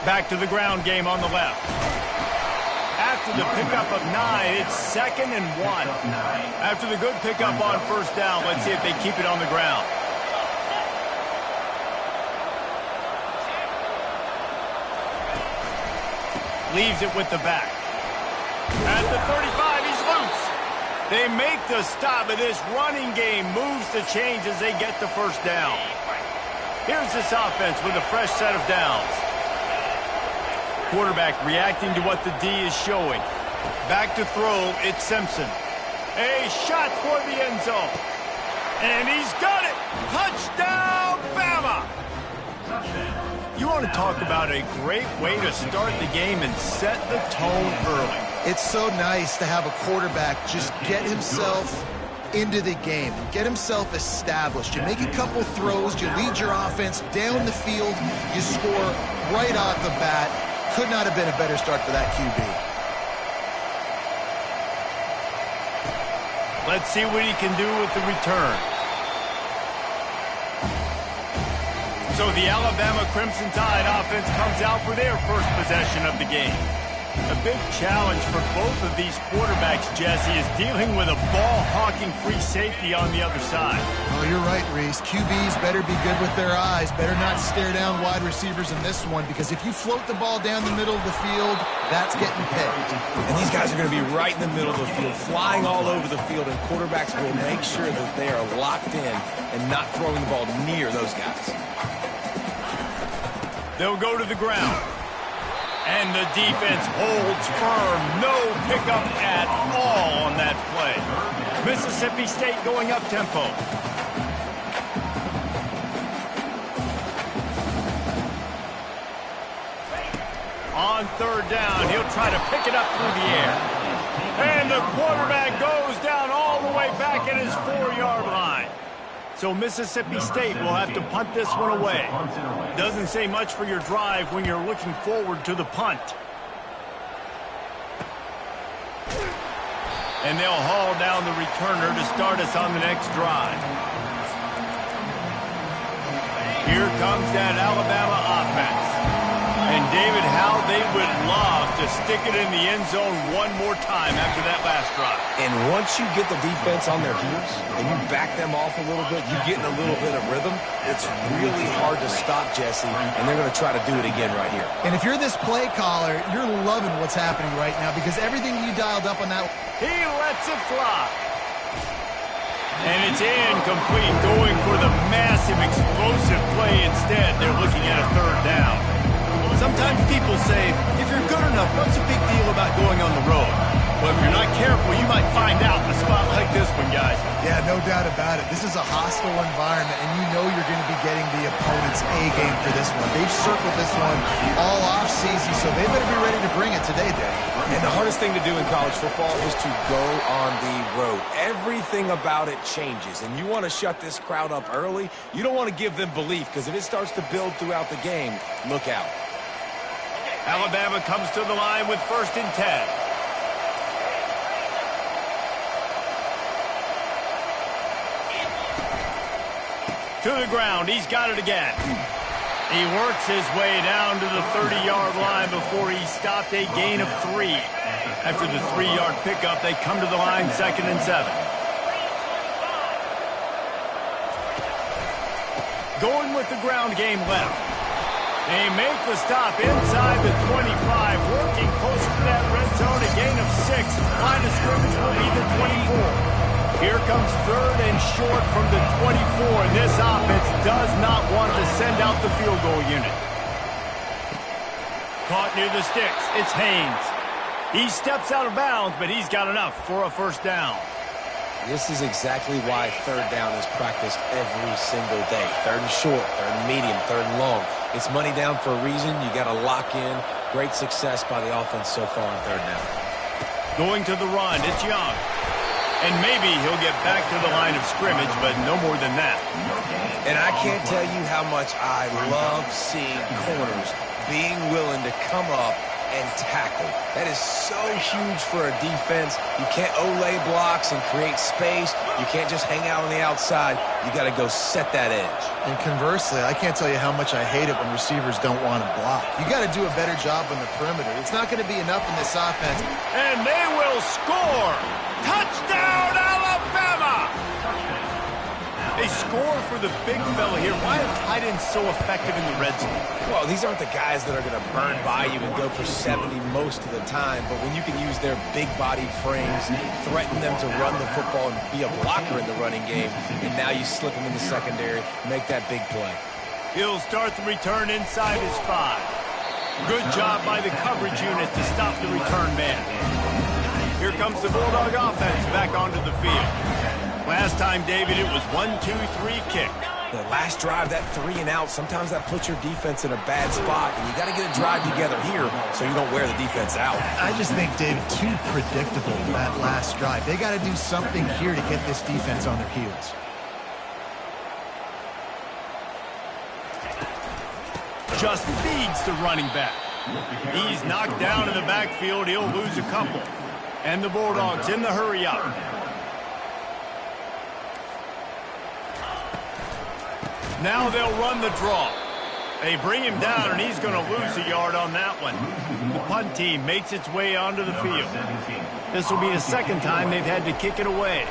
Back to the ground game on the left. After the pickup of 9, it's 2nd and 1. After the good pickup on first down, let's see if they keep it on the ground. Leaves it with the back. At the 35, he's loose. They make the stop, but this running game moves the chains as they get the first down. Here's this offense with a fresh set of downs. Quarterback reacting to what the D is showing. Back to throw, it's Simpson. A shot for the end zone. And he's got it! Touchdown, Bama! You want to talk about a great way to start the game and set the tone early. It's so nice to have a quarterback just get himself into the game, get himself established. You make a couple throws, you lead your offense down the field, you score right off the bat. Could not have been a better start for that QB. Let's see what he can do with the return. So the Alabama Crimson Tide offense comes out for their first possession of the game. A big challenge for both of these quarterbacks, Jesse, is dealing with a ball-hawking free safety on the other side. Oh, you're right, Reese. QBs better be good with their eyes. Better not stare down wide receivers in this one, because if you float the ball down the middle of the field, that's getting picked. And these guys are going to be right in the middle of the field, flying all over the field, and quarterbacks will make sure that they are locked in and not throwing the ball near those guys. They'll go to the ground. And the defense holds firm. No pickup at all on that play. Mississippi State going up-tempo. On third down, he'll try to pick it up through the air. And the quarterback goes down all the way back at his 4-yard line. So Mississippi State will have to punt this one away. Doesn't say much for your drive when you're looking forward to the punt. And they'll haul down the returner to start us on the next drive. Here comes that Alabama offense. And David, how they would love to stick it in the end zone one more time after that last drive. And once you get the defense on their heels and you back them off a little bit, you get in a little bit of rhythm, it's really hard to stop, Jesse, and they're going to try to do it again right here. And if you're this play caller, you're loving what's happening right now, because everything you dialed up on that... He lets it fly. And it's incomplete, going for the massive explosive play instead. They're looking at a third down. Sometimes people say, if you're good enough, what's the big deal about going on the road? Well, if you're not careful, you might find out in a spot like this one, guys. Yeah, no doubt about it. This is a hostile environment, and you know you're going to be getting the opponent's A-game for this one. They've circled this one all off-season, so they better be ready to bring it today, Dave. And the hardest thing to do in college football is to go on the road. Everything about it changes, and you want to shut this crowd up early. You don't want to give them belief, because if it starts to build throughout the game, look out. Alabama comes to the line with 1st and 10. To the ground, he's got it again. He works his way down to the 30-yard line before he stopped a gain of 3. After the 3-yard pickup, they come to the line 2nd and 7. Going with the ground game left. They make the stop inside the 25, working closer to that red zone, a gain of 6. Line of scrimmage will be the 24. Here comes 3rd and short from the 24, and this offense does not want to send out the field goal unit. Caught near the sticks, it's Haynes. He steps out of bounds, but he's got enough for a first down. This is exactly why 3rd down is practiced every single day. 3rd and short, 3rd and medium, 3rd and long. It's money down for a reason. You got to lock in. Great success by the offense so far on 3rd down. Going to the run, it's Young. And maybe he'll get back to the line of scrimmage, but no more than that. And I can't tell you how much I love seeing corners being willing to come up and tackle. That is so huge for a defense. You can't olay blocks and create space. You can't just hang out on the outside. You got to go set that edge. And conversely, I can't tell you how much I hate it when receivers don't want to block. You got to do a better job on the perimeter. It's not going to be enough in this offense. And they will score! Touchdown, Alabama! They score for the big fella here. Why are tight ends so effective in the red zone? Well, these aren't the guys that are going to burn by you and go for 70 most of the time, but when you can use their big-bodied frames, threaten them to run the football and be a blocker in the running game, and now you slip them in the secondary, make that big play. He'll start the return inside his 5. Good job by the coverage unit to stop the return man. Here comes the Bulldog offense back onto the field. Last time, David, it was 1-2-3 kick. The last drive, that 3 and out, sometimes that puts your defense in a bad spot, and you got to get a drive together here so you don't wear the defense out. I just think, David, too predictable, that last drive. They got to do something here to get this defense on their heels. Just feeds the running back. He's knocked down in the backfield. He'll lose a couple. And the Bulldogs in the hurry-up. Now they'll run the draw. They bring him down, and he's going to lose a yard on that one. The punt team makes its way onto the field. This will be the second time they've had to kick it away.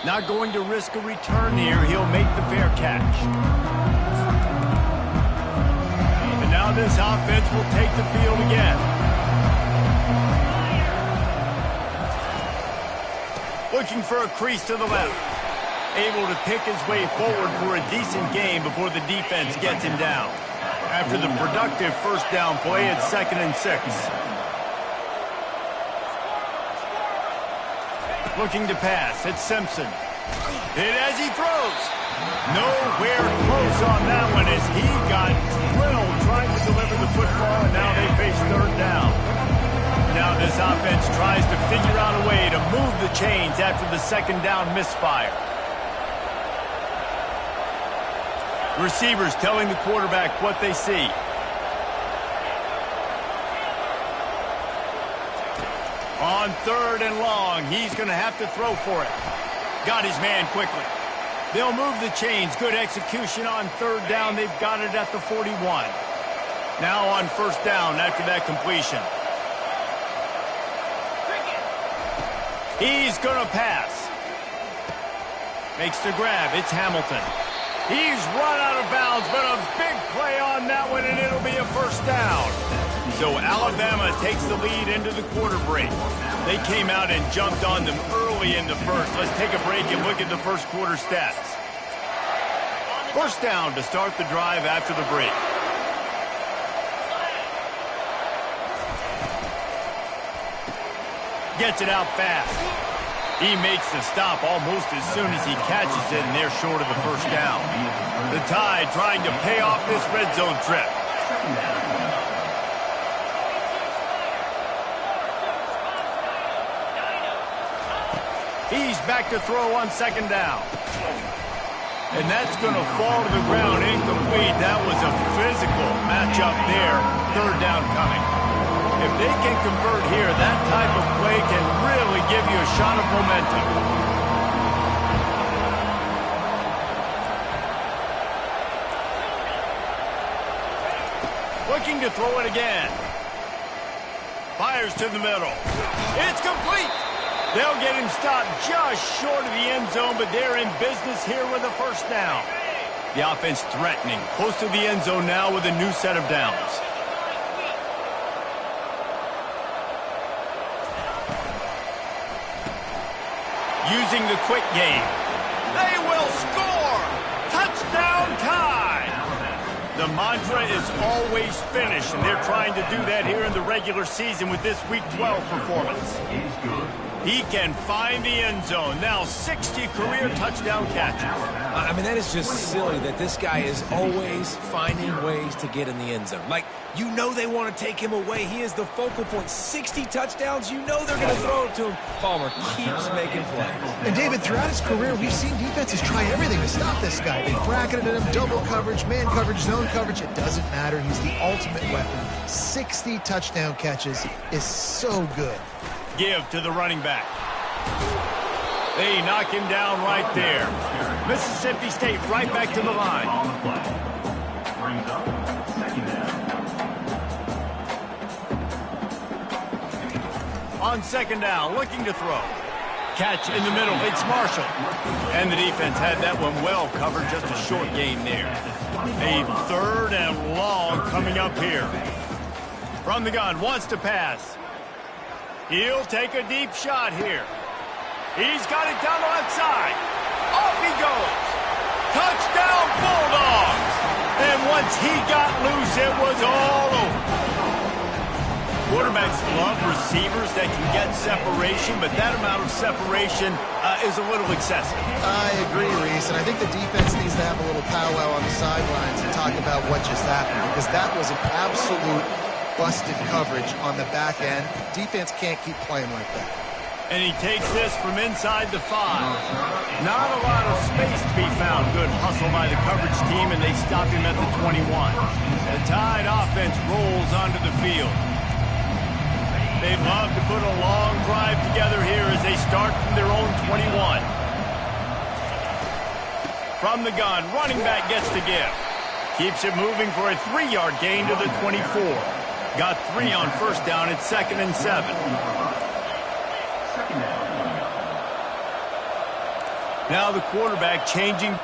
Not going to risk a return here. He'll make the fair catch. And now this offense will take the field again. Looking for a crease to the left. Able to pick his way forward for a decent gain before the defense gets him down. After the productive first down play, it's 2nd and 6. Looking to pass. It's Simpson. Hit as he throws. Nowhere close on that one as he got drilled trying to deliver the football, and now they face 3rd down. Now this offense tries to figure out a way to move the chains after the 2nd down misfire. Receivers telling the quarterback what they see. On 3rd and long, he's going to have to throw for it. Got his man quickly. They'll move the chains. Good execution on 3rd down. They've got it at the 41. Now on 1st down after that completion. He's going to pass. Makes the grab. It's Hamilton. He's run out of bounds, but a big play on that one, and it'll be a 1st down. So Alabama takes the lead into the quarter break. They came out and jumped on them early in the first. Let's take a break and look at the first quarter stats. 1st down to start the drive after the break. Gets it out fast. He makes the stop almost as soon as he catches it, and they're short of the 1st down. The Tide trying to pay off this red zone trip. He's back to throw on 2nd down. And that's going to fall to the ground incomplete. That was a physical matchup there. 3rd down coming. If they can convert here, that type of play can really give you a shot of momentum. Looking to throw it again. Fires to the middle. It's complete. They'll get him stopped just short of the end zone, but they're in business here with a 1st down. The offense threatening, close to the end zone now with a new set of downs. Using the quick game. They will score! Touchdown Tide! The mantra is always finish, and they're trying to do that here in the regular season with this Week 12 performance. He can find the end zone. Now 60 career touchdown catches. I mean, that is just silly that this guy is always finding ways to get in the end zone. Like, you know they want to take him away. He is the focal point. 60 touchdowns, you know they're going to throw it to him. Palmer keeps making plays. And David, throughout his career, we've seen defenses try everything to stop this guy. They bracketed him, double coverage, man coverage, zone coverage. It doesn't matter. He's the ultimate weapon. 60 touchdown catches is so good. Give to the running back. They knock him down right there. Mississippi State right back to the line. On second down, looking to throw. Catch in the middle, it's Marshall. And the defense had that one well covered, just a short gain there. A third and long coming up here. From the gun, wants to pass. He'll take a deep shot here. He's got it down the left side. Off he goes. Touchdown Bulldogs. And once he got loose, it was all over. Quarterbacks love receivers that can get separation, but that amount of separation is a little excessive. I agree, Reese, and I think the defense needs to have a little powwow on the sidelines and talk about what just happened, because that was an absolute busted coverage on the back end. Defense can't keep playing like that. And he takes this from inside the 5. Not a lot of space to be found. Good hustle by the coverage team, and they stop him at the 21. The Tide offense rolls onto the field. They'd love to put a long drive together here as they start from their own 21. From the gun, running back gets the give. Keeps it moving for a 3-yard gain to the 24. Got 3 on first down at 2nd and 7. Now the quarterback changing.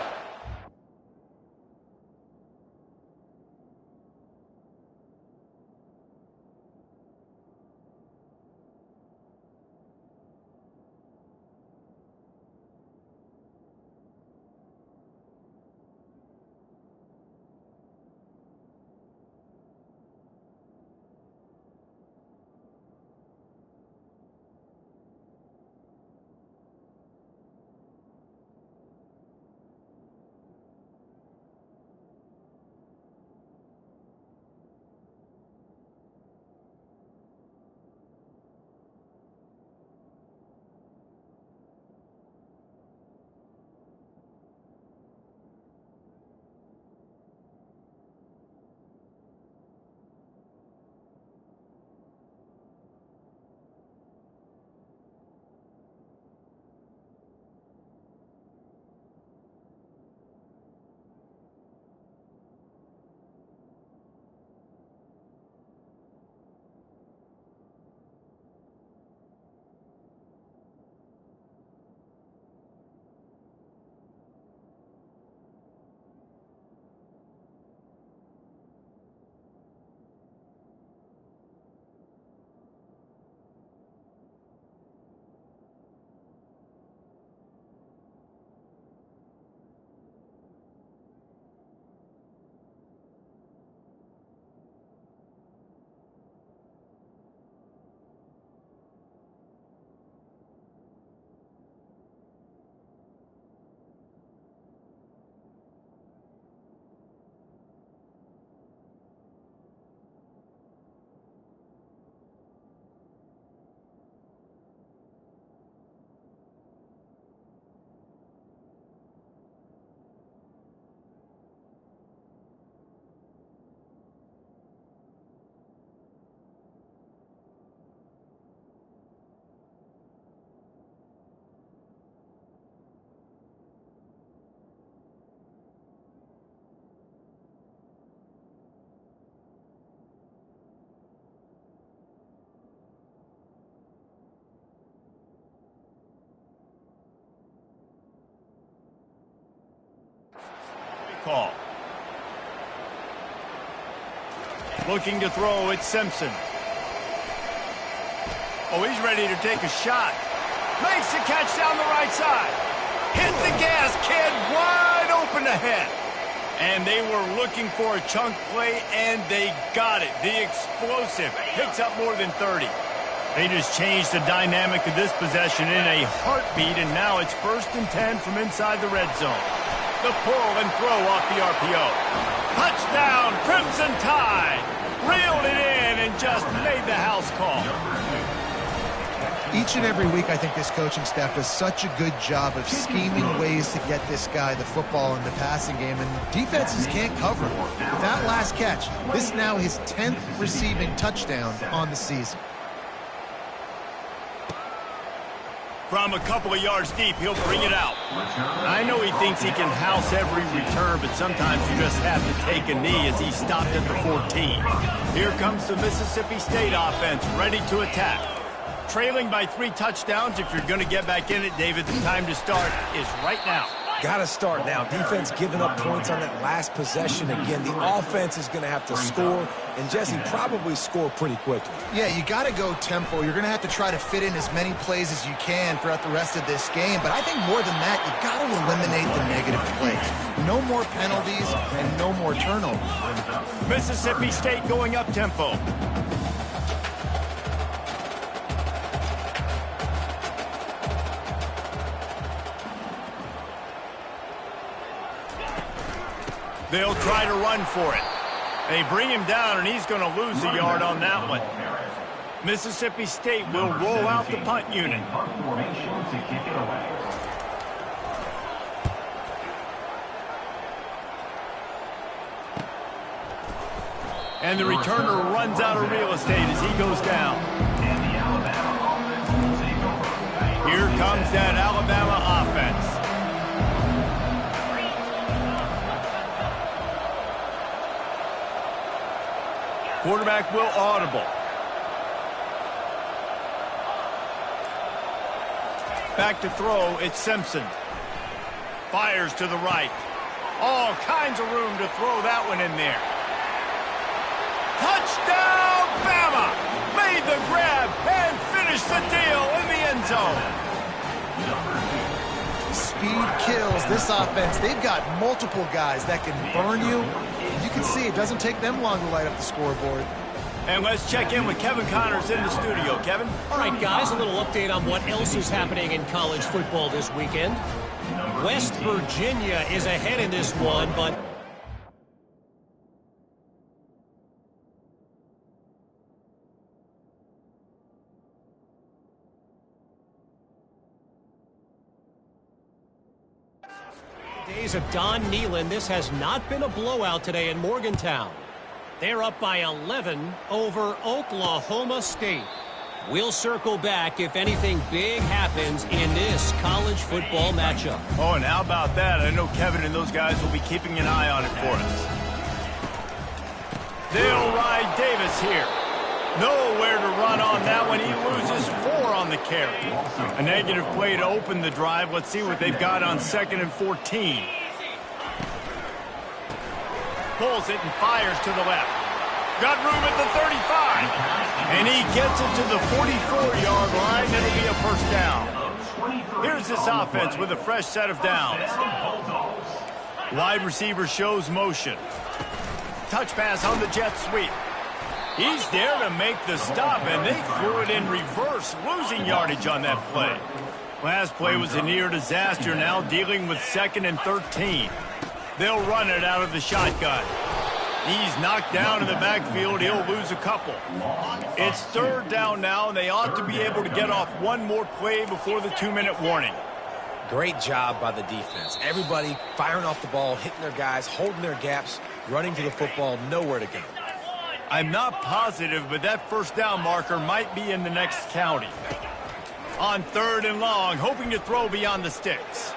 Call. Looking to throw, it's Simpson. Oh, he's ready to take a shot. Makes the catch down the right side. Hit the gas, kid, wide open ahead. And they were looking for a chunk play, and they got it. The explosive picks up more than 30. They just changed the dynamic of this possession in a heartbeat, and now it's 1st and 10 from inside the red zone. The pull and throw off the RPO. Touchdown, Crimson Tide! Reeled it in and just made the house call. Each and every week, I think this coaching staff does such a good job of scheming ways to get this guy the football in the passing game, and defenses can't cover him. With that last catch, this is now his 10th receiving touchdown on the season. From a couple of yards deep, he'll bring it out. I know he thinks he can house every return, but sometimes you just have to take a knee as he stopped at the 14. Here comes the Mississippi State offense, ready to attack. Trailing by 3 touchdowns. If you're going to get back in it, David, the time to start is right now. Got to start now. Defense giving up points on that last possession. Again, the offense is going to have to score, and Jesse probably score pretty quickly. Yeah, you got to go tempo. You're going to have to try to fit in as many plays as you can throughout the rest of this game. But I think more than that, you got to eliminate the negative plays. No more penalties and no more turnovers. Mississippi State going up tempo. They'll try to run for it. They bring him down, and he's going to lose a yard on that one. Mississippi State will roll out the punt unit. And the returner runs out of real estate as he goes down. Here comes that Alabama offense. Quarterback will audible. Back to throw, it's Simpson. Fires to the right. All kinds of room to throw that one in there. Touchdown, Bama! Made the grab and finished the deal in the end zone. Speed kills. This offense, they've got multiple guys that can burn you. You can see it doesn't take them long to light up the scoreboard. And let's check in with Kevin Connors in the studio. Kevin? All right, guys, a little update on what else is happening in college football this weekend. West Virginia is ahead in this one, but days of Don Nehlen, this has not been a blowout today in Morgantown. They're up by 11 over Oklahoma State. We'll circle back if anything big happens in this college football matchup. Oh, and how about that? I know Kevin and those guys will be keeping an eye on it for us. They'll ride Davis here. Nowhere to run on that one. He loses 4 on the carry. A negative play to open the drive. Let's see what they've got on 2nd and 14. Pulls it and fires to the left. Got room at the 35. And he gets it to the 44-yard line. It'll be a first down. Here's this offense with a fresh set of downs. Wide receiver shows motion. Touch pass on the jet sweep. He's there to make the stop, and they threw it in reverse, losing yardage on that play. Last play was a near disaster, now dealing with 2nd and 13. They'll run it out of the shotgun. He's knocked down in the backfield. He'll lose a couple. It's 3rd down now, and they ought to be able to get off one more play before the 2-minute warning. Great job by the defense. Everybody firing off the ball, hitting their guys, holding their gaps, running to the football, nowhere to go. I'm not positive, but that first down marker might be in the next county. On 3rd and long, hoping to throw beyond the sticks.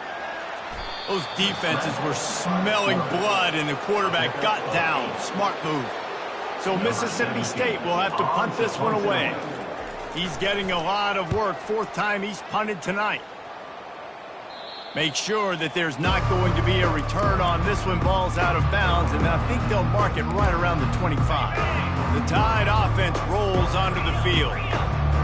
Those defenses were smelling blood, and the quarterback got down. Smart move. So Mississippi State will have to punt this one away. He's getting a lot of work. 4th time he's punted tonight. Make sure that there's not going to be a return on this one. Ball's out of bounds, and I think they'll mark it right around the 25. The Tide offense rolls onto the field.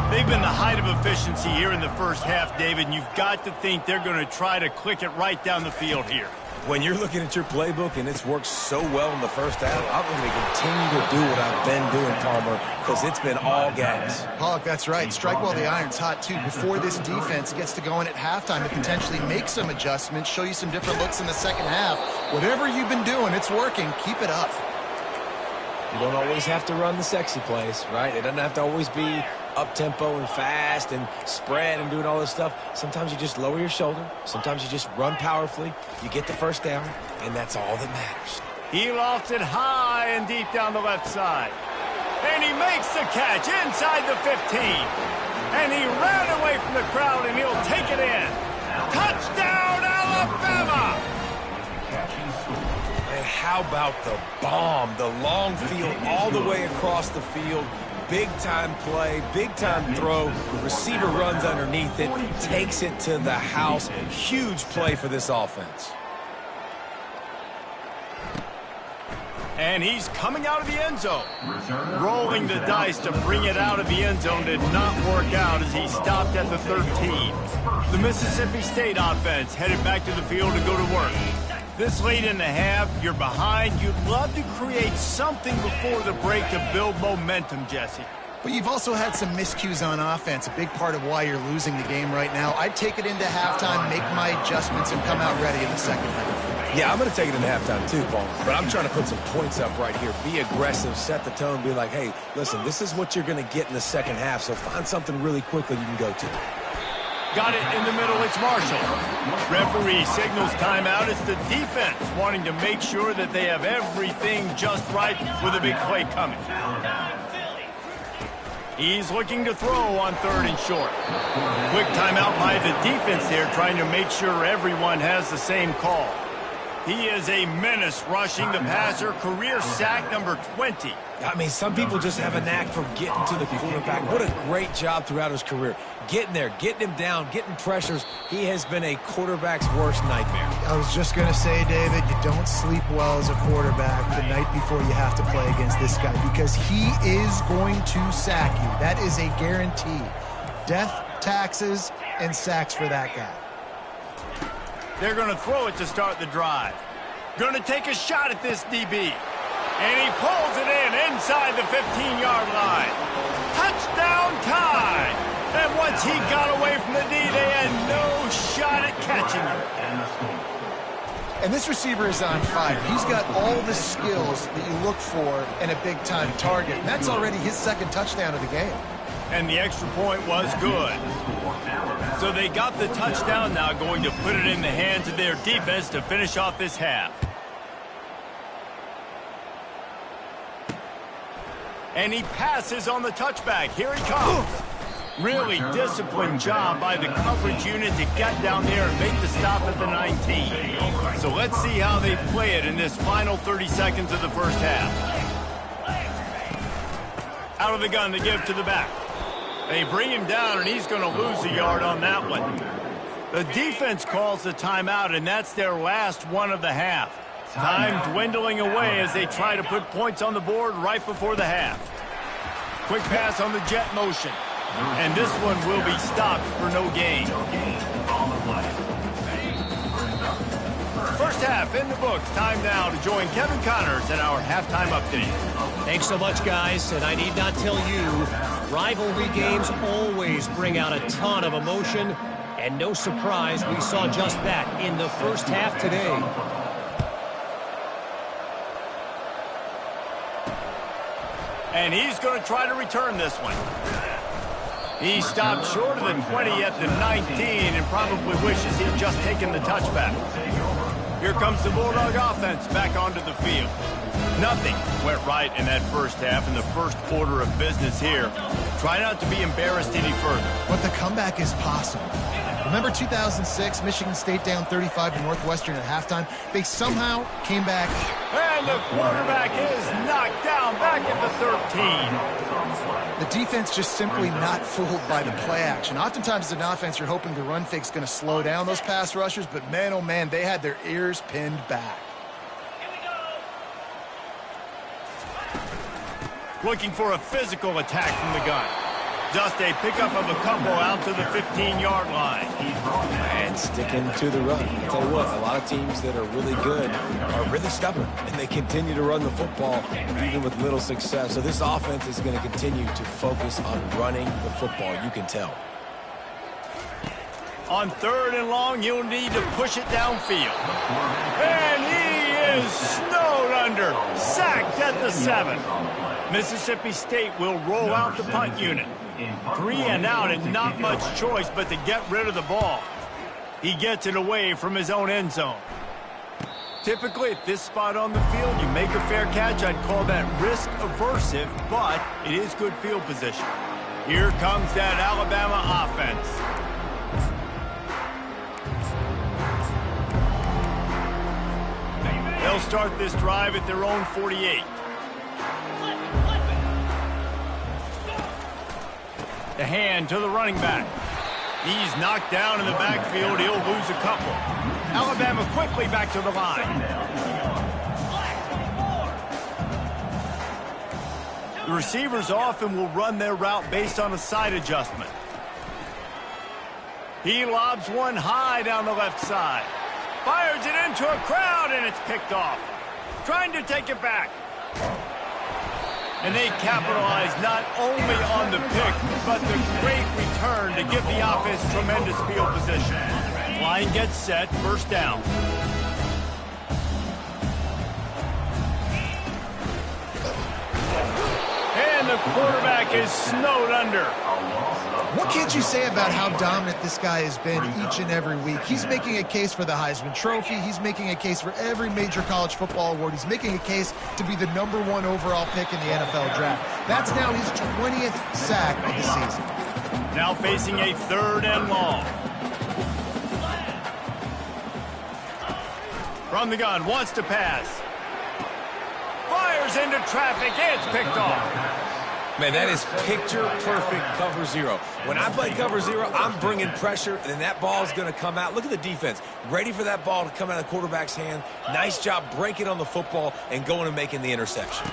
They've been the height of efficiency here in the first half, David, and you've got to think they're going to try to click it right down the field here. When you're looking at your playbook and it's worked so well in the first half, I'm going to continue to do what I've been doing, Palmer, because it's been all gas. Pollock, that's right. Strike while the iron's hot, too. Before this defense gets to going at halftime to potentially make some adjustments, show you some different looks in the second half. Whatever you've been doing, it's working. Keep it up. You don't always have to run the sexy plays, right? It doesn't have to always be up-tempo and fast and spread and doing all this stuff. Sometimes you just lower your shoulder. Sometimes you just run powerfully. You get the first down, and that's all that matters. He lofts it high and deep down the left side. And he makes the catch inside the 15. And he ran away from the crowd, and he'll take it in. Touchdown, Alabama! And how about the bomb, the long field all the way across the field? Big-time play, big-time throw. The receiver runs underneath it, takes it to the house. Huge play for this offense. And he's coming out of the end zone. Rolling the dice to bring it out of the end zone did not work out as he stopped at the 13. The Mississippi State offense headed back to the field to go to work. This late in the half, you're behind. You'd love to create something before the break to build momentum, Jesse. But you've also had some miscues on offense, a big part of why you're losing the game right now. I'd take it into halftime, make my adjustments, and come out ready in the second half. Yeah, I'm going to take it into halftime too, Paul. But I'm trying to put some points up right here. Be aggressive, set the tone, be like, hey, listen, this is what you're going to get in the second half, so find something really quickly you can go to. Got it in the middle, it's Marshall. Referee signals timeout. It's the defense wanting to make sure that they have everything just right with a big play coming. He's looking to throw on 3rd and short. Quick timeout by the defense here, trying to make sure everyone has the same call. He is a menace rushing the passer, career sack number 20. I mean, some people just have a knack for getting to the quarterback. What a great job throughout his career. Getting there, getting him down, getting pressures. He has been a quarterback's worst nightmare. I was just going to say, David, you don't sleep well as a quarterback the night before you have to play against this guy because he is going to sack you. That is a guarantee. Death, taxes, and sacks for that guy. They're going to throw it to start the drive. Going to take a shot at this DB. And he pulls it in inside the 15-yard line. Touchdown tie. And once he got away from the D, they had no shot at catching him. And this receiver is on fire. He's got all the skills that you look for in a big-time target. And that's already his second touchdown of the game. And the extra point was good. So they got the touchdown, now going to put it in the hands of their defense to finish off this half. And he passes on the touchback. Here he comes. Really disciplined job by the coverage unit to get down there and make the stop at the 19. So let's see how they play it in this final 30 seconds of the first half. Out of the gun to give to the back. They bring him down, and he's going to lose a yard on that one. The defense calls the timeout, and that's their last one of the half. Time dwindling away as they try to put points on the board right before the half. Quick pass on the jet motion. And this one will be stopped for no gain. First half in the books. Time now to join Kevin Connors in our halftime update. Thanks so much, guys. And I need not tell you, rivalry games always bring out a ton of emotion. And no surprise, we saw just that in the first half today. And he's going to try to return this one. He stopped short of the 20 at the 19 and probably wishes he'd just taken the touchback. Here comes the Bulldog offense back onto the field. Nothing went right in that first half in the first order of business here. Try not to be embarrassed any further. But the comeback is possible. Remember 2006, Michigan State down 35 to Northwestern at halftime? They somehow came back. And the quarterback is knocked down back at the 13. The defense just simply not fooled by the play action. Oftentimes as an offense, you're hoping the run fake's going to slow down those pass rushers, but man, oh man, they had their ears pinned back. Looking for a physical attack from the gun. Just a pickup of a couple out to the 15-yard line. And sticking to the run. I'll tell you what, a lot of teams that are really good are really stubborn, and they continue to run the football even with little success. So this offense is going to continue to focus on running the football. You can tell. On 3rd and long, you'll need to push it downfield. And he is snowed under. Sacked at the 7. Mississippi State will roll out the punt unit. 3 and out and not much choice but to get rid of the ball. He gets it away from his own end zone. Typically at this spot on the field, you make a fair catch. I'd call that risk aversive, but it is good field position. Here comes that Alabama offense. They'll start this drive at their own 48. The hand to the running back. He's knocked down in the backfield. He'll lose a couple. Alabama quickly back to the line. The receivers often will run their route based on a side adjustment. He lobs one high down the left side. Fires it into a crowd, and it's picked off. Trying to take it back. And they capitalize not only on the pick, but the great return to give the offense tremendous field position. Line gets set, first down. And the quarterback is snowed under. What can't you say about how dominant this guy has been each and every week? He's making a case for the Heisman Trophy. He's making a case for every major college football award. He's making a case to be the #1 overall pick in the NFL draft. That's now his 20th sack of the season. Now facing a 3rd and long. From the gun, wants to pass. Fires into traffic, it's picked off. Man, that is picture-perfect cover 0. When I play cover 0, I'm bringing pressure, and then that ball is going to come out. Look at the defense. Ready for that ball to come out of the quarterback's hand. Nice job breaking on the football and going and making the interception.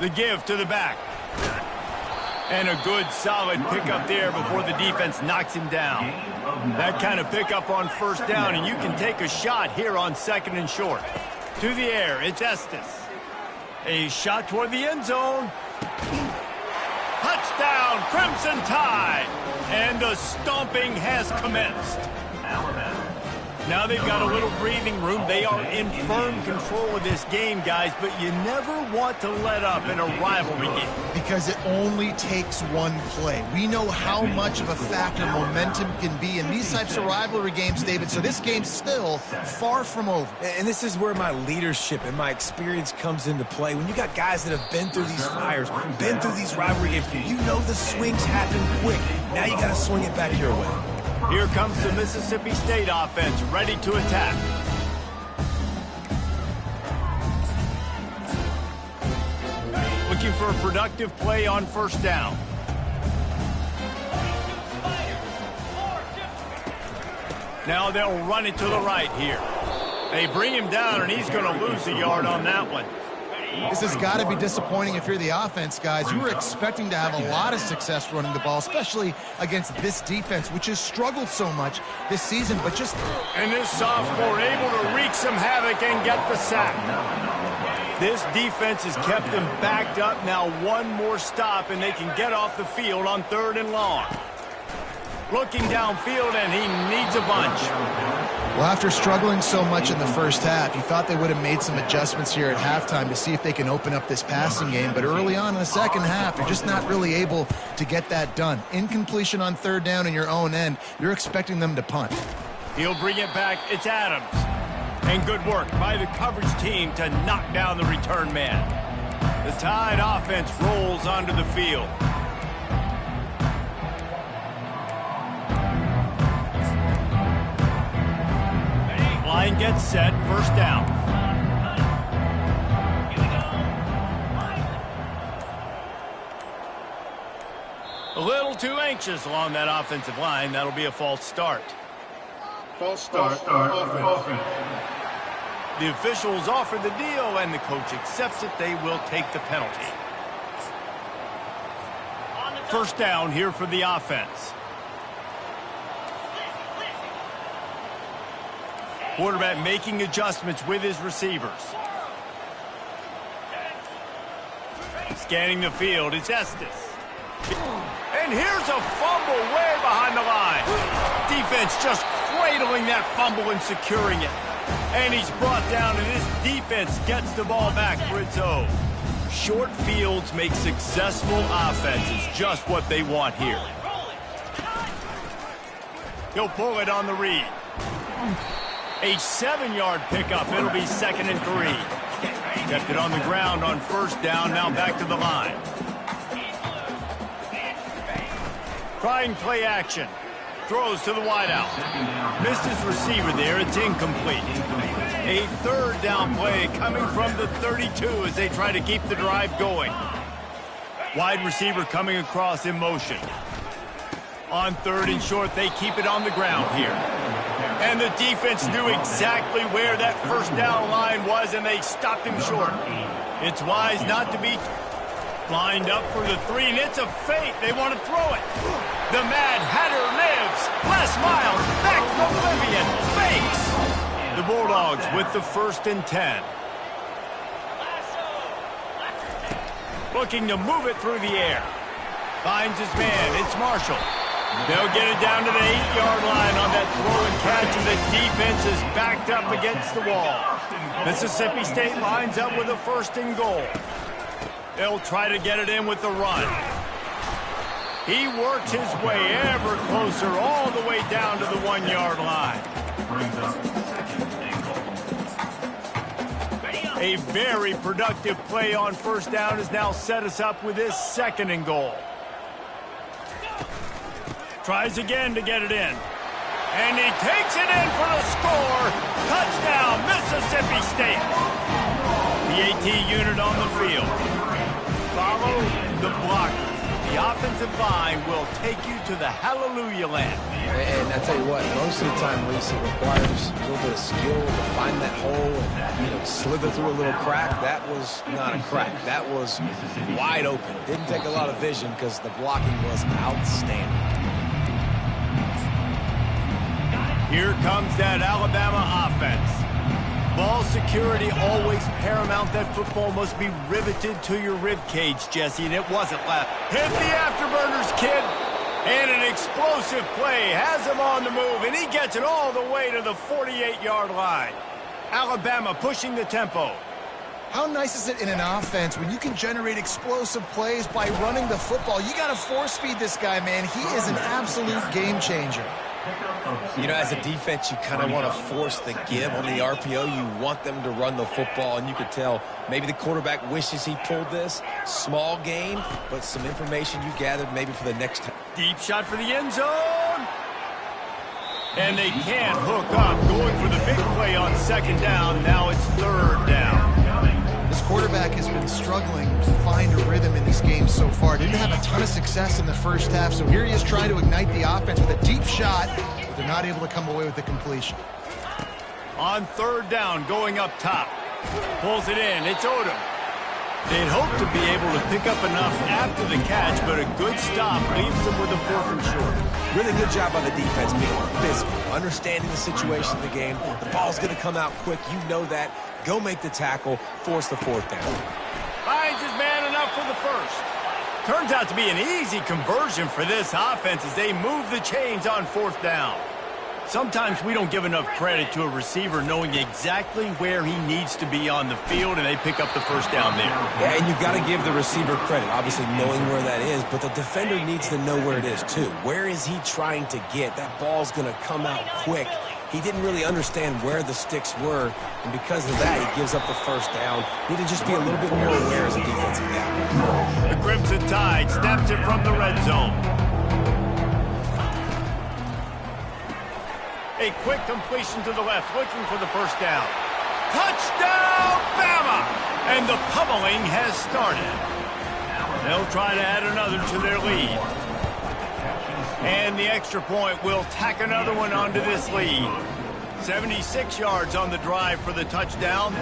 The give to the back. And a good, solid pickup there before the defense knocks him down. That kind of pickup on 1st down, and you can take a shot here on 2nd and short. To the air, it's Estes. A shot toward the end zone. Touchdown, Crimson Tide! And the stomping has commenced. Now they've got a little breathing room. They are in firm control of this game, guys, but you never want to let up in a rivalry game. Because it only takes one play. We know how much of a factor momentum can be in these types of rivalry games, David, so this game's still far from over. And this is where my leadership and my experience comes into play. When you got guys that have been through these fires, been through these rivalry games, you know the swings happen quick. Now you got to swing it back your way. Here comes the Mississippi State offense, ready to attack. Looking for a productive play on 1st down. Now they'll run it to the right here. They bring him down, and he's going to lose a yard on that one. This has got to be disappointing if you're the offense, guys. You were expecting to have a lot of success running the ball, especially against this defense, which has struggled so much this season, but just... And this sophomore able to wreak some havoc and get the sack. This defense has kept them backed up. Now one more stop, and they can get off the field on 3rd and long. Looking downfield, and he needs a bunch. Well, after struggling so much in the 1st half, you thought they would have made some adjustments here at halftime to see if they can open up this passing game. But early on in the 2nd half, they're just not really able to get that done. Incompletion on 3rd down in your own end, you're expecting them to punt. He'll bring it back. It's Adams. And good work by the coverage team to knock down the return man. The Tide offense rolls onto the field. Line gets set, 1st down. A little too anxious along that offensive line. That'll be a false start. False start. Offense. The officials offer the deal, and the coach accepts it. They will take the penalty. first down here for the offense. Quarterback making adjustments with his receivers. Scanning the field, it's Estes. And here's a fumble way behind the line. Defense just cradling that fumble and securing it. And he's brought down, and this defense gets the ball back for its own. Short fields make successful offenses just what they want here. He'll pull it on the read. A 7-yard pickup. It'll be 2nd and 3. Kept it on the ground on first down. Now back to the line. Trying play action. Throws to the wideout. Missed his receiver there. It's incomplete. A 3rd down play coming from the 32 as they try to keep the drive going. Wide receiver coming across in motion. On 3rd and short, they keep it on the ground here. And the defense knew exactly where that first down line was, and they stopped him short. It's wise not to be lined up for the 3, and it's a fake. They want to throw it. The Mad Hatter lives. Les Miles back to oblivion. Fakes. The Bulldogs with the 1st and 10. Looking to move it through the air. Finds his man. It's Marshall. They'll get it down to the 8-yard line on that throw and catch, and the defense is backed up against the wall. Mississippi State lines up with a 1st and goal. They'll try to get it in with the run. He works his way ever closer all the way down to the 1-yard line. A very productive play on first down has now set us up with this 2nd and goal. Tries again to get it in. And he takes it in for the score. Touchdown, Mississippi State. The AT unit on the field. Follow the blocker. The offensive line will take you to the hallelujah land. And I tell you what, most of the time, Reese, it requires a little bit of skill to find that hole and slither through a little crack. That was not a crack. That was wide open. Didn't take a lot of vision because the blocking was outstanding. Here comes that Alabama offense. Ball security always paramount. That football must be riveted to your rib cage, Jesse, and it wasn't left. Hit the afterburners, kid. And an explosive play has him on the move, and he gets it all the way to the 48-yard line. Alabama pushing the tempo. How nice is it in an offense when you can generate explosive plays by running the football? You got to force feed this guy, man. He is an absolute game changer. As a defense, you kind of want to force the give on the RPO. You want them to run the football, and you could tell maybe the quarterback wishes he pulled this. Small gain, but some information you gathered maybe for the next time. Deep shot for the end zone. And they can't hook up. Going for the big play on 2nd down. Now it's 3rd down. This quarterback has been struggling to find a rhythm in this game so far. Didn't have a ton of success in the first half, so here he is trying to ignite the offense with a deep shot, but they're not able to come away with the completion. On 3rd down, going up top. Pulls it in. It's Odom. They'd hoped to be able to pick up enough after the catch, but a good stop leaves them with a 4th and short. Really good job by the defense being physical, understanding the situation of the game. The ball's going to come out quick. You know that. Go make the tackle, force the 4th down. Finds his man enough for the 1st. Turns out to be an easy conversion for this offense as they move the chains on 4th down. Sometimes we don't give enough credit to a receiver knowing exactly where he needs to be on the field, and they pick up the 1st down there. Yeah, and you've got to give the receiver credit, obviously knowing where that is, but the defender needs to know where it is too. Where is he trying to get? That ball's going to come out quick. He didn't really understand where the sticks were, and because of that, he gives up the 1st down. Need to just be a little bit more aware as a defensive guy. The Crimson Tide snaps it from the red zone. A quick completion to the left, looking for the 1st down. Touchdown, Bama! And the pummeling has started. They'll try to add another to their lead. And the extra point will tack another one onto this lead. 76 yards on the drive for the touchdown.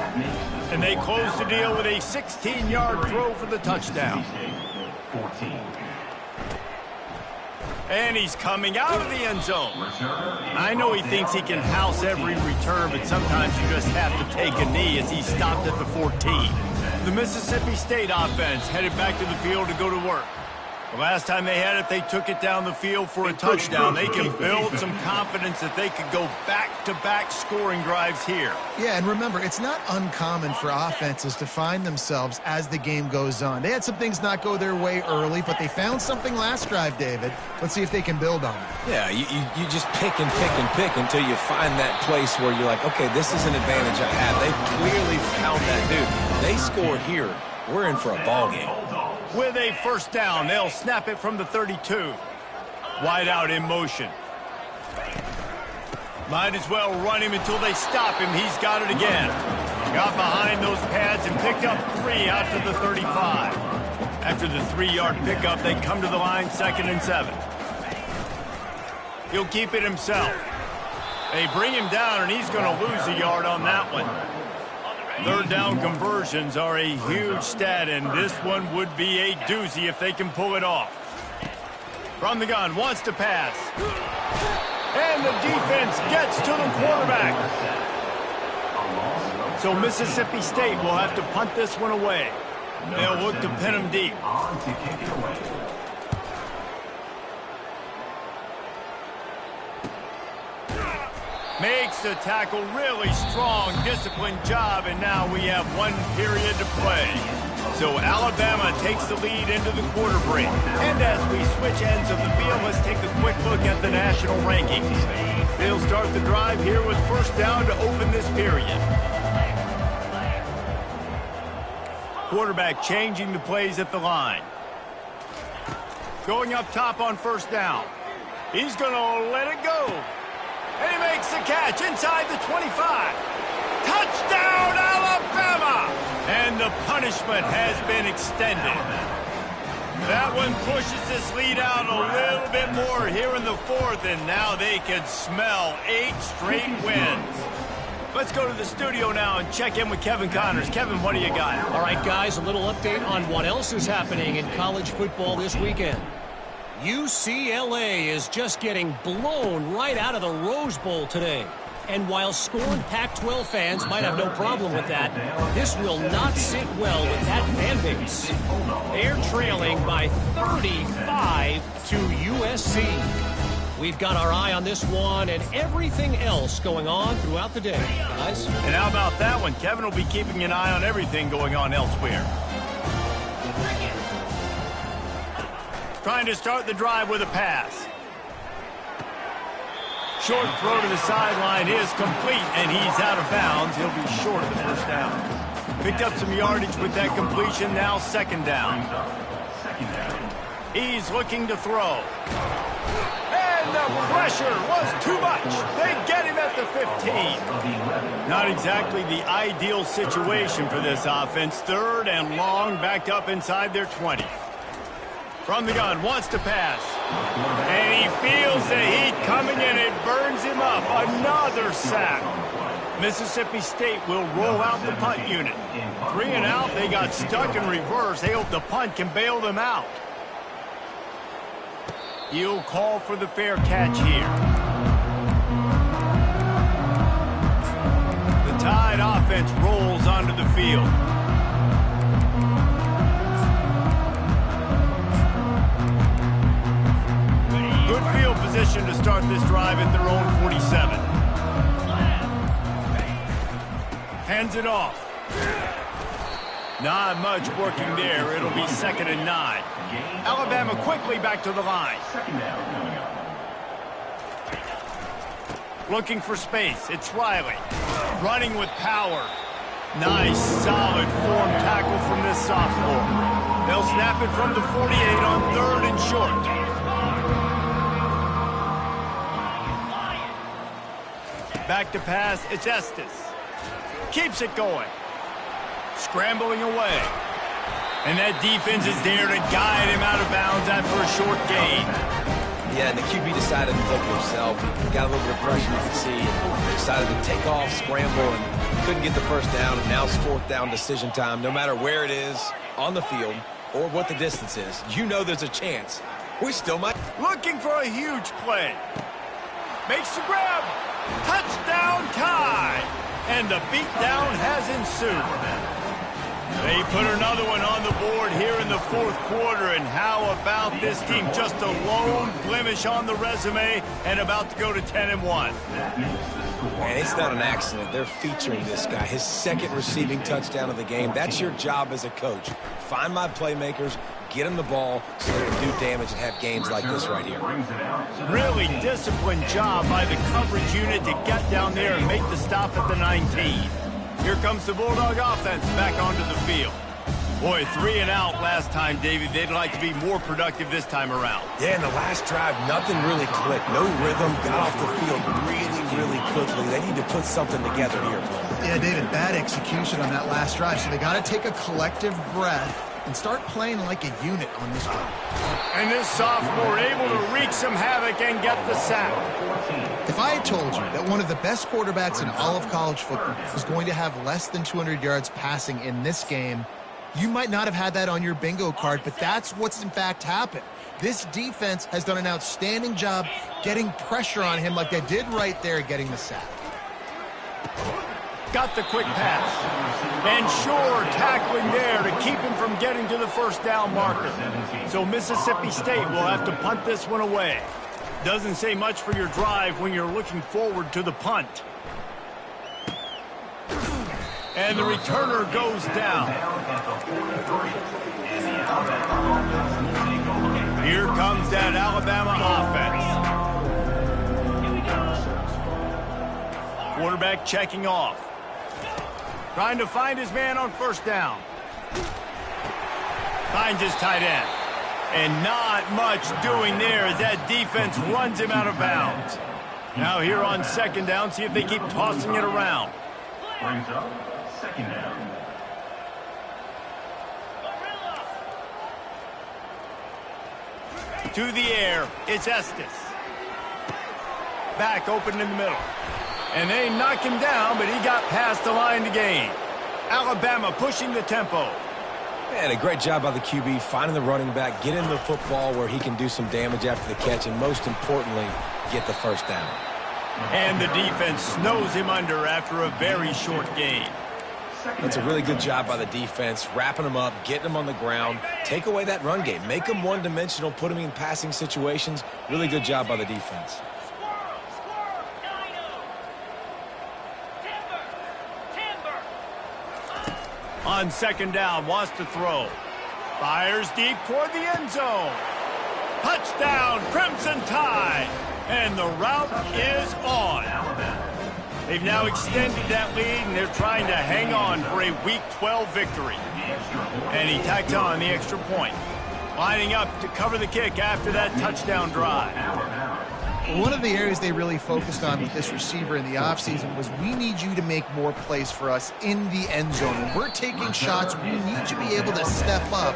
And they close the deal with a 16-yard throw for the touchdown. And he's coming out of the end zone. I know he thinks he can house every return, but sometimes you just have to take a knee as he stopped at the 14. The Mississippi State offense headed back to the field to go to work. The last time they had it, they took it down the field for a touchdown. They can build some confidence that they could go back-to-back scoring drives here. Yeah, and remember, it's not uncommon for offenses to find themselves as the game goes on. They had some things not go their way early, but they found something last drive, David. Let's see if they can build on it. Yeah, you just pick and pick and pick until you find that place where you're like, okay, this is an advantage I have. They clearly found that dude. They score here. We're in for a ball game. With a first down, they'll snap it from the 32. Wide out in motion. Might as well run him until they stop him. He's got it again. Got behind those pads and picked up 3 out to the 35. After the 3-yard pickup, they come to the line 2nd and 7. He'll keep it himself. They bring him down, and he's going to lose a yard on that one. 3rd down conversions are a huge stat, and this one would be a doozy if they can pull it off. From the gun, wants to pass. And the defense gets to the quarterback. So Mississippi State will have to punt this one away. They'll look to pin him deep. Makes the tackle, really strong, disciplined job, and now we have 1 period to play. So Alabama takes the lead into the quarter break. And as we switch ends of the field, let's take a quick look at the national rankings. They'll start the drive here with first down to open this period. Quarterback changing the plays at the line. Going up top on first down. He's going to let it go. And he makes the catch inside the 25. Touchdown, Alabama! And the punishment has been extended. That one pushes this lead out a little bit more here in the 4th, and now they can smell 8 straight wins. Let's go to the studio now and check in with Kevin Connors. Kevin, what do you got? All right, guys, a little update on what else is happening in college football this weekend. UCLA is just getting blown right out of the Rose Bowl today. And while scorned Pac-12 fans might have no problem with that, this will not sit well with that fan base. They're trailing by 35 to USC. We've got our eye on this one and everything else going on throughout the day, guys. And how about that one? Kevin will be keeping an eye on everything going on elsewhere. Trying to start the drive with a pass. Short throw to the sideline is complete, and he's out of bounds. He'll be short of the first down. Picked up some yardage with that completion, now 2nd down. He's looking to throw. And the pressure was too much. They get him at the 15. Not exactly the ideal situation for this offense. 3rd and long, backed up inside their 20. From the gun, wants to pass. And he feels the heat coming in. It burns him up. Another sack. Mississippi State will roll out the punt unit. 3 and out, they got stuck in reverse. They hope the punt can bail them out. He'll call for the fair catch here. The Tide offense rolls onto the field. Good field position to start this drive at their own 47. Hands it off. Not much working there. It'll be 2nd and 9. Alabama quickly back to the line. Looking for space. It's Riley. Running with power. Nice, solid form tackle from this sophomore. They'll snap it from the 48 on 3rd and short. Back to pass, it's Estes. Keeps it going. Scrambling away. And that defense is there to guide him out of bounds after a short gain. Yeah, and the QB decided to take it himself. He got a little bit of pressure, you can see, and decided to take off, scramble, and couldn't get the first down. And now it's 4th down decision time. No matter where it is on the field or what the distance is, you know there's a chance We still might. Looking for a huge play. Makes the grab. Touchdown tie. And the beatdown has ensued. They put another one on the board here in the fourth quarter. And how about this team? Just a lone blemish on the resume and about to go to 10-1. And it's not an accident. They're featuring this guy. His second receiving touchdown of the game. That's your job as a coach. Find my playmakers, get them the ball so they can do damage and have games like this right here. Really disciplined job by the coverage unit to get down there and make the stop at the 19. Here comes the Bulldog offense back onto the field. Boy, 3 and out last time, David. They'd like to be more productive this time around. Yeah, in the last drive, nothing really clicked. No rhythm, got off the field really quickly. They need to put something together here. Yeah, David, bad execution on that last drive, so they got to take a collective breath and start playing like a unit on this drive. And this sophomore able to wreak some havoc and get the sack. If I had told you that one of the best quarterbacks in all of college football was going to have less than 200 yards passing in this game, you might not have had that on your bingo card, but that's what's in fact happened. This defense has done an outstanding job getting pressure on him like they did right there, getting the sack. Got the quick pass. And sure, tackling there to keep him from getting to the first down marker. So Mississippi State will have to punt this one away. Doesn't say much for your drive when you're looking forward to the punt. And the returner goes down. Here comes that Alabama offense. Quarterback checking off. Trying to find his man on first down. Finds his tight end. And not much doing there as that defense runs him out of bounds. Now here on second down, see if they keep tossing it around. Brings up second down. To the air, it's Estes. Back open in the middle. And they knock him down, but he got past the line to gain. Alabama pushing the tempo. Man, a great job by the QB, finding the running back, get him the football where he can do some damage after the catch, and most importantly, get the first down. And the defense snows him under after a very short gain. That's a really good job by the defense, wrapping him up, getting him on the ground, take away that run game, make him one-dimensional, put him in passing situations. Really good job by the defense. On second down, wants to throw. Fires deep toward the end zone. Touchdown, Crimson Tide. And the route is on. They've now extended that lead, and they're trying to hang on for a Week 12 victory. And he tacked on the extra point. Lining up to cover the kick after that touchdown drive. One of the areas they really focused on with this receiver in the offseason was we need you to make more plays for us in the end zone. When we're taking shots, we need you to be able to step up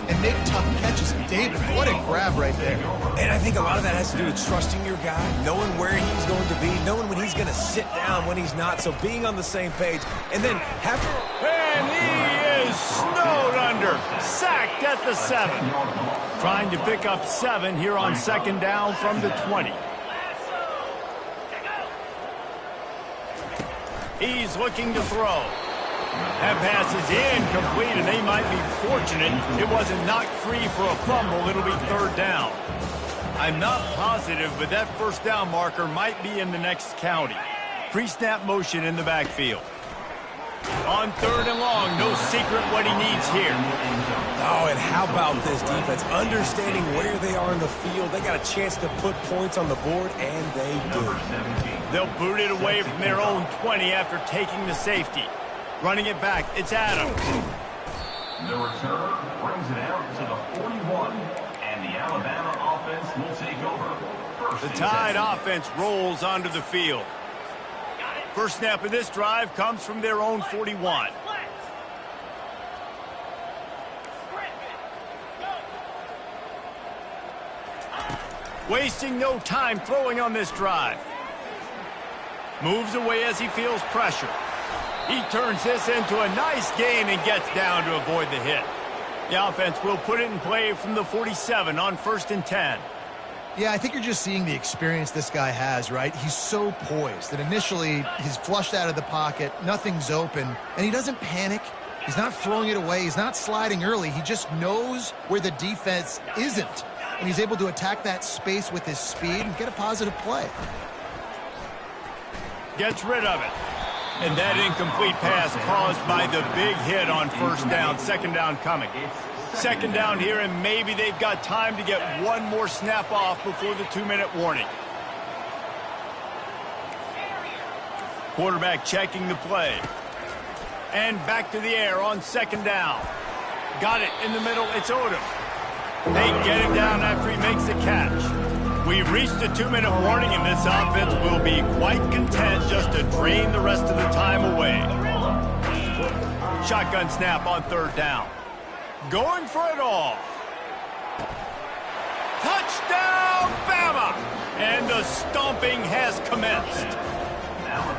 and make tough catches. David, what a grab right there. And I think a lot of that has to do with trusting your guy, knowing where he's going to be, knowing when he's going to sit down, when he's not, so being on the same page, and then have... And he is snowed under, sacked at the 7. Trying to pick up 7 here on second down from the 20. He's looking to throw. That pass is incomplete, and they might be fortunate it wasn't knocked free for a fumble. It'll be third down. I'm not positive, but that first down marker might be in the next county. Pre-snap motion in the backfield. On third and long, no secret what he needs here. Oh, and how about this defense? Understanding where they are in the field. They got a chance to put points on the board, and they do. They'll boot it away from their own 20 after taking the safety. Running it back, it's Adams. The return brings it out to the 41, and the Alabama offense will take over. The Tide offense rolls onto the field. First snap of this drive comes from their own 41. Wasting no time throwing on this drive. Moves away as he feels pressure. He turns this into a nice gain and gets down to avoid the hit. The offense will put it in play from the 47 on 1st and 10. Yeah, I think you're just seeing the experience this guy has, right? He's so poised that initially he's flushed out of the pocket, nothing's open, and he doesn't panic. He's not throwing it away. He's not sliding early. He just knows where the defense isn't, and he's able to attack that space with his speed and get a positive play. Gets rid of it. And that incomplete pass caused by the big hit on 1st down. 2nd down coming. 2nd down here, and maybe they've got time to get one more snap off before the 2-minute warning. Quarterback checking the play. And back to the air on 2nd down. Got it in the middle. It's Odom. They get him down after he makes the catch. We've reached the 2-minute warning, and this offense will be quite content just to drain the rest of the time away. Shotgun snap on 3rd down. Going for it all. Touchdown, Bama! And the stomping has commenced.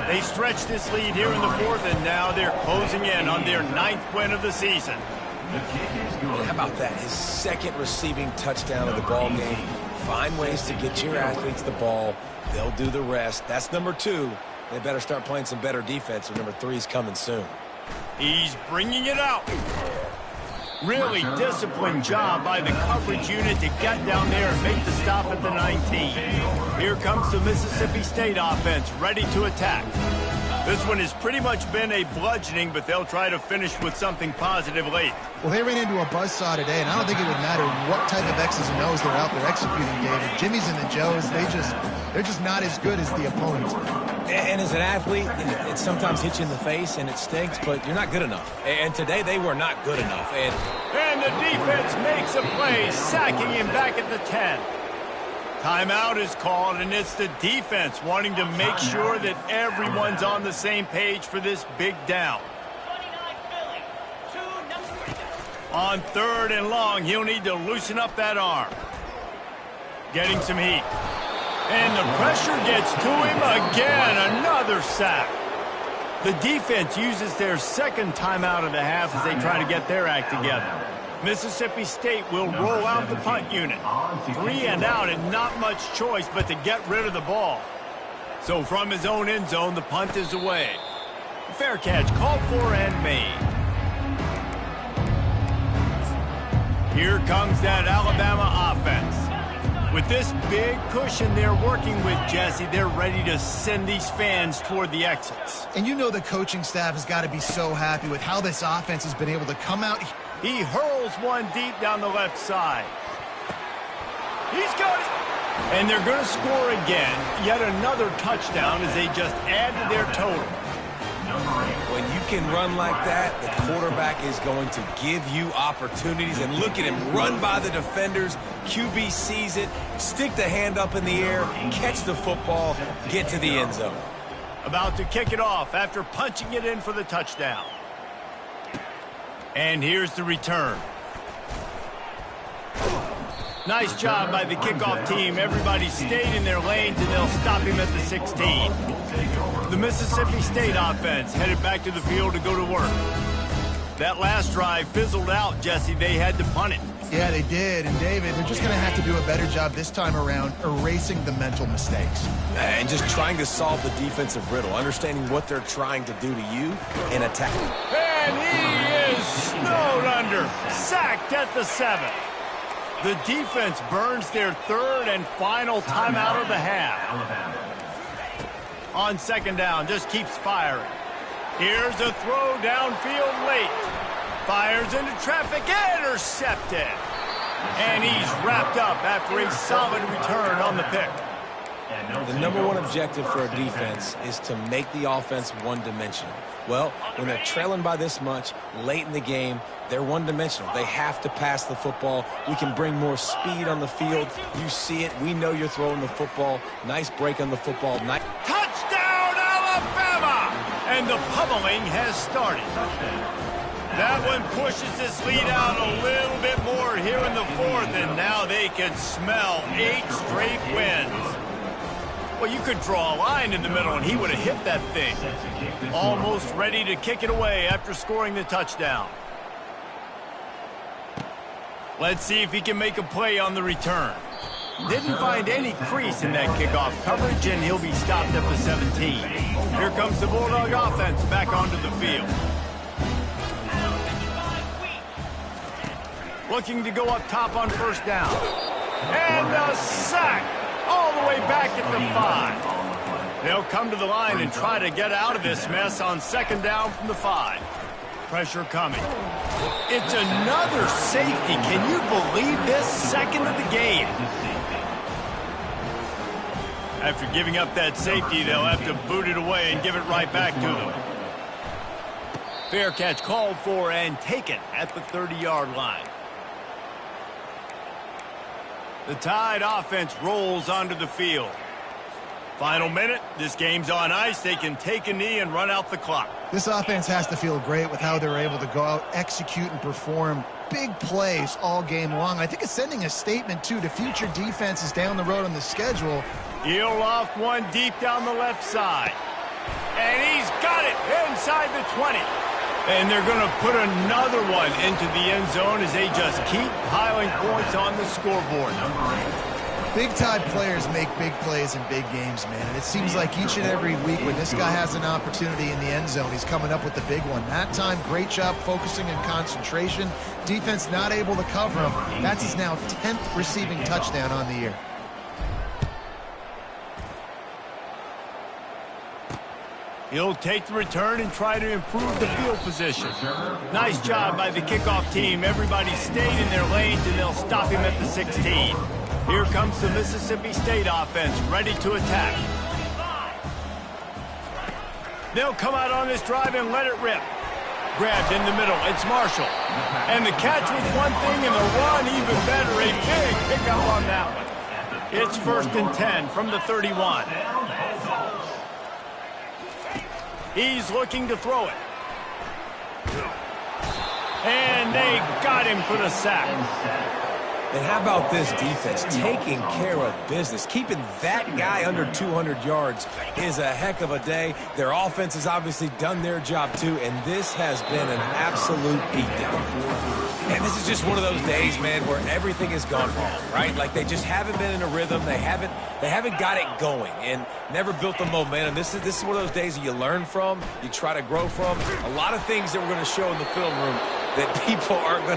They stretched this lead here in the 4th, and now they're closing in on their 9th win of the season. How about that? His 2nd receiving touchdown of the ball game. Find ways to get your athletes the ball. They'll do the rest. That's number 2. They better start playing some better defense, or number 3 is coming soon. He's bringing it out. Really disciplined job by the coverage unit to get down there and make the stop at the 19. Here comes the Mississippi State offense ready to attack. This one has pretty much been a bludgeoning, but they'll try to finish with something positive late. Well, they ran into a buzzsaw today, and I don't think it would matter what type of X's and O's they're out there executing, David. Jimmy's and the Joes, they're just not as good as the opponent. And as an athlete, it sometimes hits you in the face, and it stinks, but you're not good enough. And today, they were not good enough. And the defense makes a play, sacking him back at the 10. Timeout is called, and it's the defense wanting to make sure that everyone's on the same page for this big down. On 3rd and long, he'll need to loosen up that arm. Getting some heat. And the pressure gets to him again. Another sack. The defense uses their 2nd timeout of the half as they try to get their act together. Mississippi State will roll out the punt unit. 3 and out, and not much choice but to get rid of the ball. So from his own end zone, the punt is away. Fair catch called for and made. Here comes that Alabama offense. With this big cushion they're working with, Jesse, they're ready to send these fans toward the exits. And you know the coaching staff has got to be so happy with how this offense has been able to come out. He hurls one deep down the left side. He's got it. And they're going to score again. Yet another touchdown as they just add to their total. When you can run like that, the quarterback is going to give you opportunities. And look at him run by the defenders. QB sees it, stick the hand up in the air, catch the football, get to the end zone. About to kick it off after punching it in for the touchdown. And here's the return. Nice job by the kickoff team. Everybody stayed in their lanes, and they'll stop him at the 16. The Mississippi State offense headed back to the field to go to work. That last drive fizzled out, Jesse. They had to punt it. Yeah, they did. And, David, they're just going to have to do a better job this time around erasing the mental mistakes. And just trying to solve the defensive riddle, understanding what they're trying to do to you and attack. And he is snowed under, sacked at the 7. The defense burns their 3rd and final timeout of the half. On 2nd down, just keeps firing. Here's a throw downfield late. Fires into traffic, intercepted. And he's wrapped up after a solid return on the pick. The number one objective for a defense is to make the offense one-dimensional. Well, when they're trailing by this much late in the game, they're one-dimensional. They have to pass the football. We can bring more speed on the field. You see it. We know you're throwing the football. Nice break on the football. Touchdown, Alabama! And the pummeling has started. That one pushes this lead out a little bit more here in the 4th, and now they can smell 8 straight wins. Well, you could draw a line in the middle, and he would have hit that thing. Almost ready to kick it away after scoring the touchdown. Let's see if he can make a play on the return. Didn't find any crease in that kickoff coverage, and he'll be stopped at the 17. Here comes the Bulldog offense back onto the field. Looking to go up top on first down. And a sack all the way back at the 5. They'll come to the line and try to get out of this mess on second down from the 5. Pressure coming. It's another safety. Can you believe this? Second of the game. After giving up that safety, they'll have to boot it away and give it right back to them. Fair catch called for and taken at the 30-yard line. The Tide offense rolls onto the field. Final minute. This game's on ice. They can take a knee and run out the clock. This offense has to feel great with how they're able to go out, execute, and perform big plays all game long. I think it's sending a statement, too, to future defenses down the road on the schedule. He'll loft one deep down the left side. And he's got it inside the 20. And they're going to put another one into the end zone as they just keep piling points on the scoreboard. Big Tide players make big plays in big games, man. And it seems like each and every week when this guy has an opportunity in the end zone, he's coming up with the big one. That time, great job focusing and concentration. Defense not able to cover him. That's his now 10th receiving touchdown on the year. He'll take the return and try to improve the field position. Nice job by the kickoff team. Everybody stayed in their lanes, and they'll stop him at the 16. Here comes the Mississippi State offense, ready to attack. They'll come out on this drive and let it rip. Grabbed in the middle. It's Marshall. And the catch was one thing, and the run even better. A big pickup on that one. It's 1st and 10 from the 31. He's looking to throw it. And they got him for the sack. And how about this defense taking care of business? Keeping that guy under 200 yards is a heck of a day. Their offense has obviously done their job too, and this has been an absolute beatdown. And this is just one of those days, man, where everything has gone wrong, right? Like they just haven't been in a rhythm. They haven't got it going and never built the momentum. This is one of those days that you learn from, you try to grow from. A lot of things that we're going to show in the film room that people aren't going to